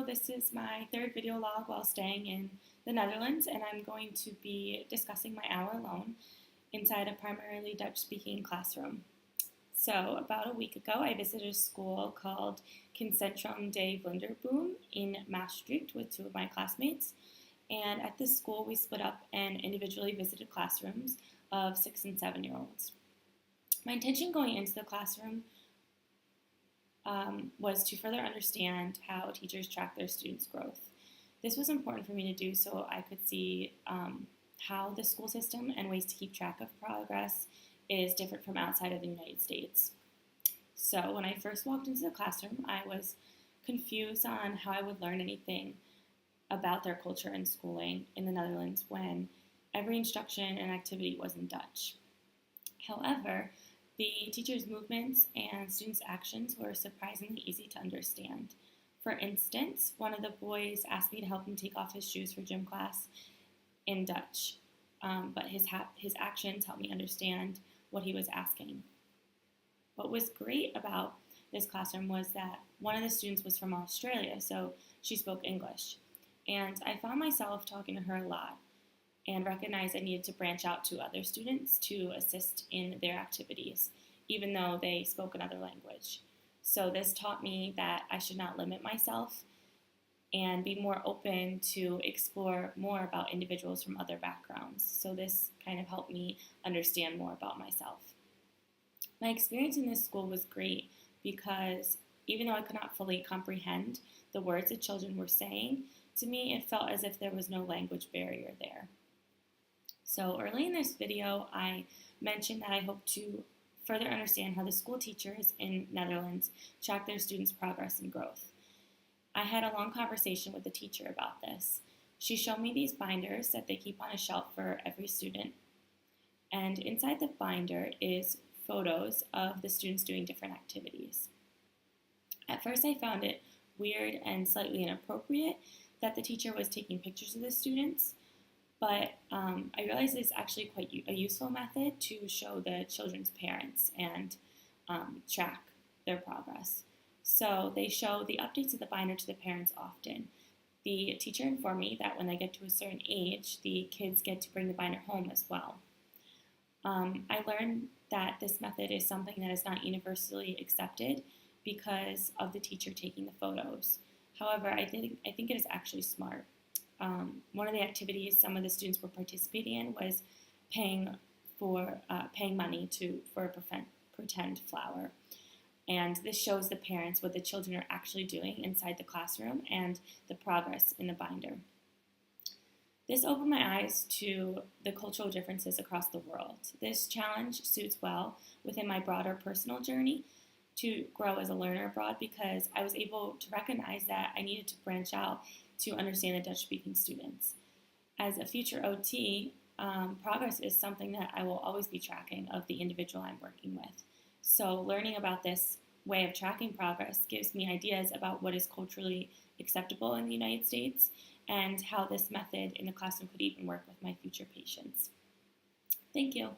this is my third video log while staying in the Netherlands, and I'm going to be discussing my hour alone inside a primarily Dutch-speaking classroom. So about a week ago, I visited a school called Kindcentrum de Vlinderboom in Maastricht with two of my classmates. And at this school, we split up and individually visited classrooms of 6 and 7-year-olds. My intention going into the classroom was to further understand how teachers track their students' growth. This was important for me to do so I could see how the school system and ways to keep track of progress is different from outside of the United States. So when I first walked into the classroom, I was confused on how I would learn anything about their culture and schooling in the Netherlands when every instruction and activity was in Dutch. However, the teachers' movements and students' actions were surprisingly easy to understand. For instance, one of the boys asked me to help him take off his shoes for gym class in Dutch, but his actions helped me understand what he was asking. What was great about this classroom was that one of the students was from Australia, so she spoke English. And I found myself talking to her a lot and recognized I needed to branch out to other students to assist in their activities, even though they spoke another language. So this taught me that I should not limit myself and be more open to explore more about individuals from other backgrounds. So this kind of helped me understand more about myself. My experience in this school was great because even though I could not fully comprehend the words the children were saying, to me it felt as if there was no language barrier there. So early in this video, I mentioned that I hope to further understand how the school teachers in Netherlands track their students' progress and growth. I had a long conversation with the teacher about this. She showed me these binders that they keep on a shelf for every student. And inside the binder is photos of the students doing different activities. At first I found it weird and slightly inappropriate that the teacher was taking pictures of the students, but I realized it's actually quite a useful method to show the children's parents and track their progress. So they show the updates of the binder to the parents often. The teacher informed me that when they get to a certain age, the kids get to bring the binder home as well. I learned that this method is something that is not universally accepted because of the teacher taking the photos. However, I think it is actually smart. One of the activities some of the students were participating in was paying money for a pretend flower. And this shows the parents what the children are actually doing inside the classroom and the progress in the binder. This opened my eyes to the cultural differences across the world. This challenge suits well within my broader personal journey to grow as a learner abroad because I was able to recognize that I needed to branch out to understand the Dutch-speaking students. As a future OT, progress is something that I will always be tracking of the individual I'm working with. So learning about this way of tracking progress gives me ideas about what is culturally acceptable in the United States and how this method in the classroom could even work with my future patients. Thank you.